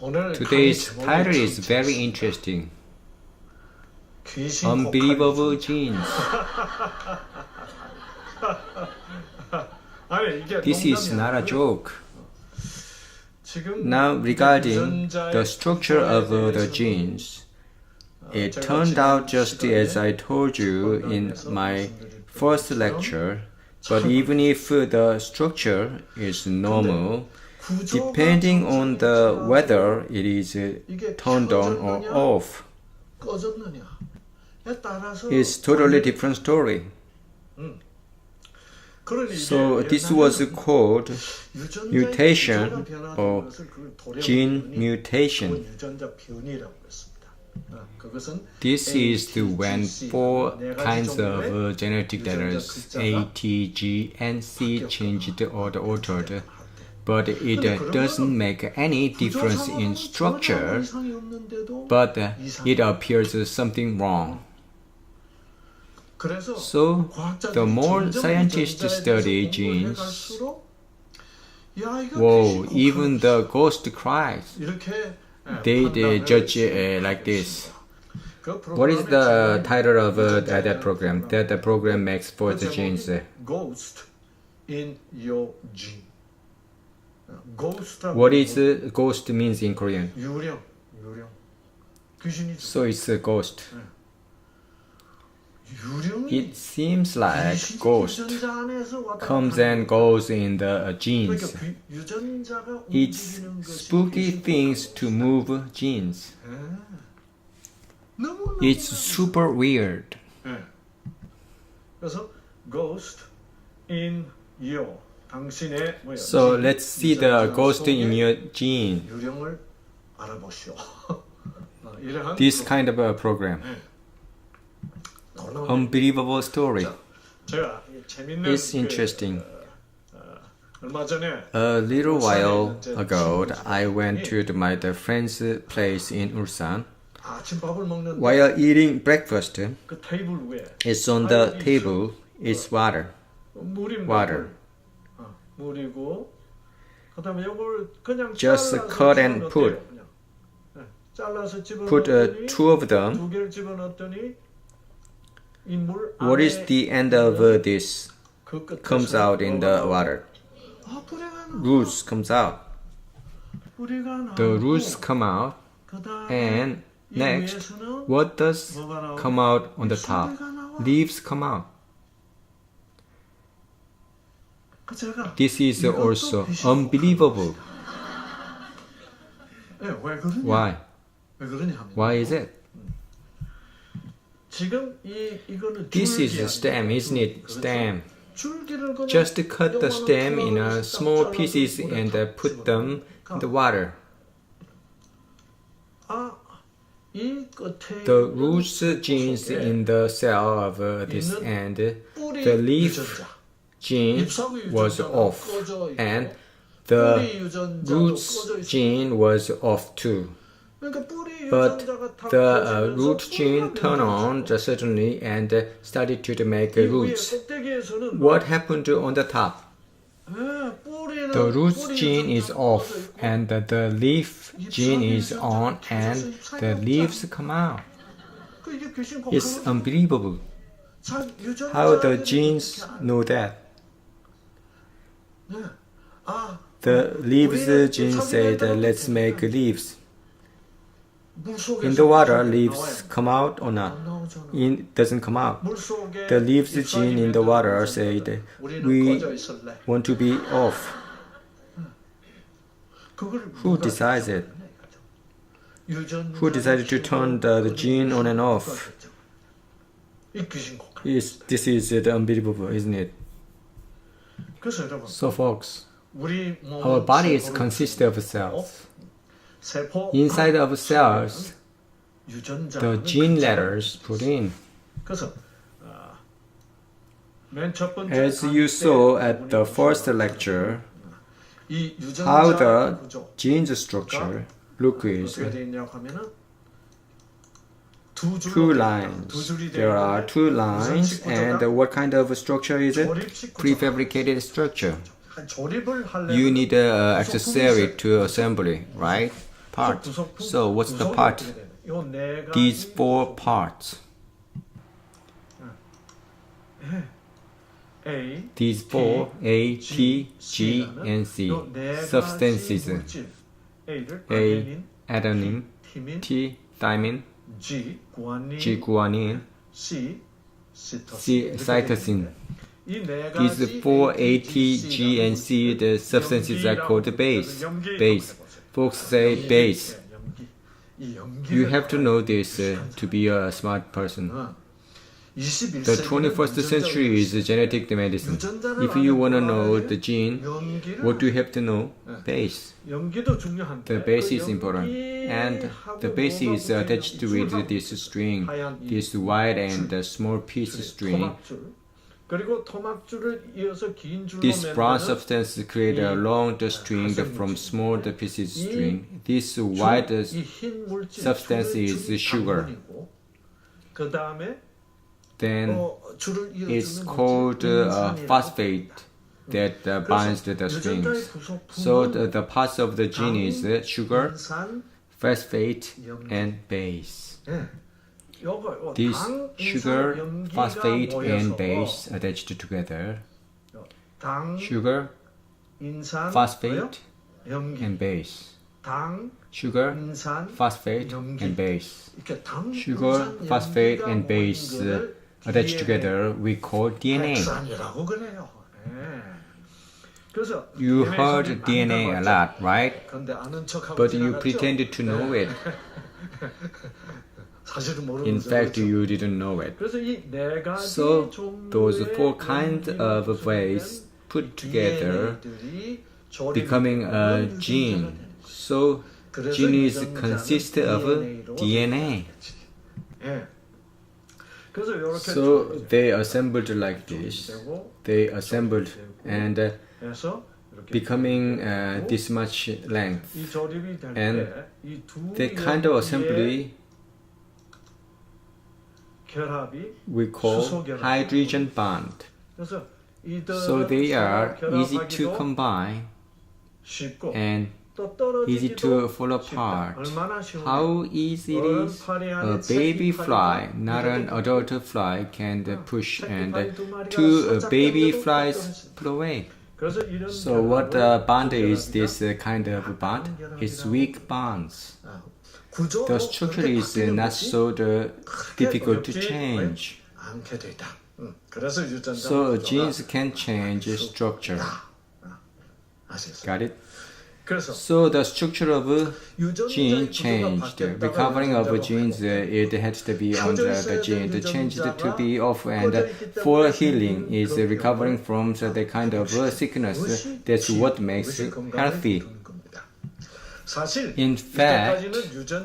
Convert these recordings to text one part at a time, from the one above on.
Today's title is very interesting. Unbelievable genes. This is not a joke. Now regarding the structure of the genes, it turned out just as I told you in my first lecture, but even if the structure is normal, depending on the whether it is turned on or off, it's totally different story. So this was called mutation or gene mutation. This is when four kinds of genetic letters A, T, G, and C changed or altered, but it doesn't make any difference in structure, but it appears something wrong. So, the more scientists study genes, whoa, even the ghost cries. They judge like this. What is the title of that program? That the program makes for the genes? Ghost in your gene. What is ghost means in Korean? 유령. So it's a ghost. It seems like ghost comes and goes in the genes. It's spooky things to move genes. It's super weird. Ghost in your. So let's see the ghost in your gene. This kind of a program. Unbelievable story. It's interesting. A little while ago, I went to my friend's place in Ulsan. While eating breakfast, it's on the table is water. Just cut and put two of them. What is the end of this? Comes out in the water. Roots comes out. The roots come out, and next, what does come out on the top? Leaves come out. This is also unbelievable. Why? Why is it? This is a stem, isn't it? Stem. Just cut the stem in small pieces and put them in the water. The roots genes in the cell of this end, the leaf gene was off, and the roots gene was off too. But the root gene turned on just suddenly and started to make roots. What happened on the top? The roots gene is off and the leaf gene is on and the leaves come out. It's unbelievable. How the genes know that? The leaves gene said, let's make leaves. In the water, leaves come out or not? It doesn't come out. The leaves gene in the water said, we want to be off. Who decides it? Who decided to turn the gene on and off? This is unbelievable, isn't it? So folks, our bodies consist of cells. Inside of cells, the gene letters put in. As you saw at the first lecture, how the gene structure look is two lines. There are two lines, and what kind of structure is it? Prefabricated structure. You need accessory to assembly, right? part. 구성품, So what's the 구성이 part? 어떻게 되냐? 요 네 가지 These four parts. A, These four A, T, G, and C substances. A를 A, adenine, 티민, T, thymine, G, 구아닌, G, guanine, C, C, cytosine. 이네 These 가지 four A, A, T, G, and C, the substances are called base. Base. Folks say base. You have to know this to be a smart person. The 21st century is genetic medicine. If you want to know the gene, what do you have to know? Base. The base is important. And the base is attached with this string, this wide and small piece string. This brown substance creates a long string from small pieces string. This white substance is sugar. Then it's called phosphate that binds the strings. So the parts of the gene is sugar, phosphate, and base. This sugar, phosphate, and base attached together. Sugar, phosphate, and base. Sugar, phosphate, and base. Sugar, phosphate, and base attached together we call DNA. You heard DNA a lot, right? But you pretended to know it. In fact, you didn't know it. So, those four kinds of ways put together becoming a gene. So, genes consist of DNA. So, they assembled like this. They assembled and becoming this much length. And the kind of assembly we call hydrogen bond. So they are easy to combine and easy to fall apart. How easy it is? A baby fly, not an adult fly, can push and two baby flies pull away. So what bond is this kind of bond? It's weak bonds. The structure is not so difficult to change. So genes can change structure. Got it? So the structure of gene changed. Recovering of genes, it had to be under the gene. It changed to be off, and for healing is recovering from the kind of sickness. That's what makes healthy. In fact,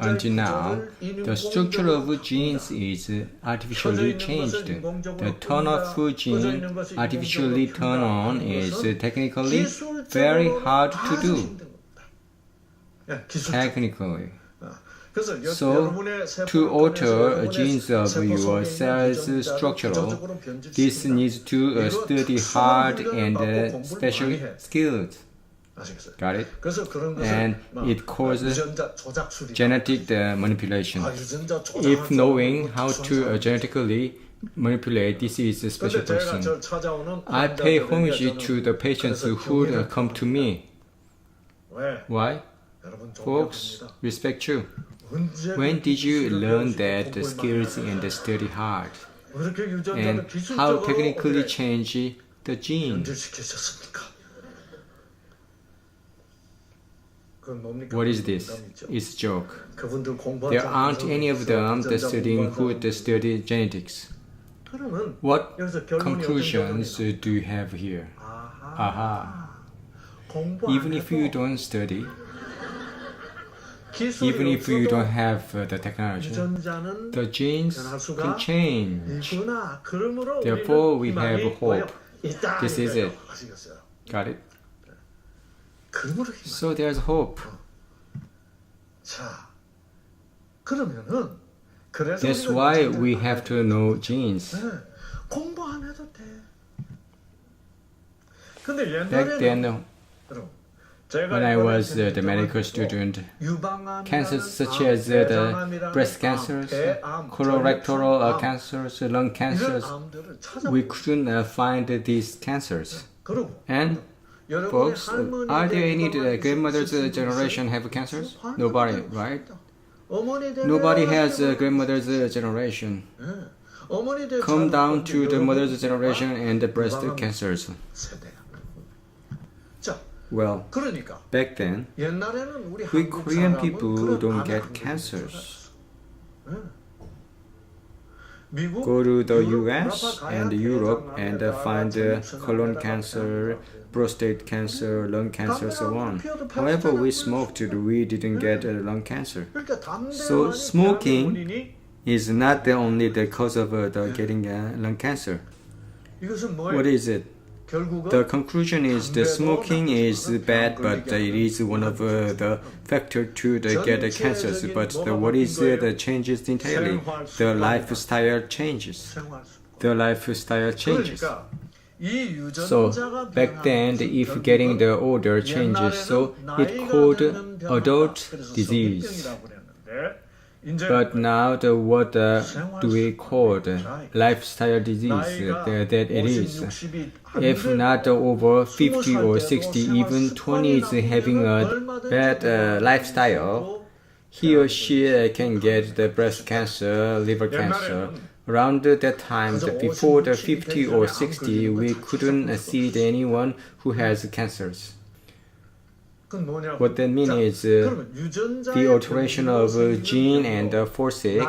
until now, the structure of genes is artificially changed. The turn-off gene artificially turn on is technically very hard to do. Technically. So, to alter genes of your cells structural, this needs to study hard and special skills. Got it? And it causes genetic manipulation. If knowing how to genetically manipulate, this is a special person. I pay homage to the patients who come to me. Why? Folks, respect you. When did you learn that skills and study hard? And how technically change the gene? What is this? It's a joke. There aren't any of them studying who study genetics. What conclusions do you have here? Aha. Even if you don't study, even if you don't have the technology, the genes can change. Therefore, we have hope. This is it. Got it? So there's hope. That's why we have to know genes. Back then, when I was the medical student. Cancers such as the breast cancers, colorectal cancers, lung cancers, we couldn't find these cancers. And folks, are there any grandmother's generation have cancers? Nobody, right? Nobody has a grandmother's generation. Come down to the mother's generation and the breast cancers. Well, back then, we Korean people don't get cancers. Go to the US and Europe and find colon cancer, prostate cancer, lung cancer, so on. However, we smoked, we didn't get lung cancer. So smoking is not the only the cause of getting lung cancer. What is it? The conclusion is the smoking is bad, but it is one of the factors to get cancers. But what is the changes entirely? The lifestyle changes. The lifestyle changes. So back then, if getting the older changes, so it called adult disease. But now what do we call lifestyle disease that it is? If not over 50 or 60, even 20 is having a bad lifestyle, he or she can get the breast cancer, liver cancer. Around that time, before the 50 or 60, we couldn't see anyone who has cancers. What that means is the alteration of gene and forsake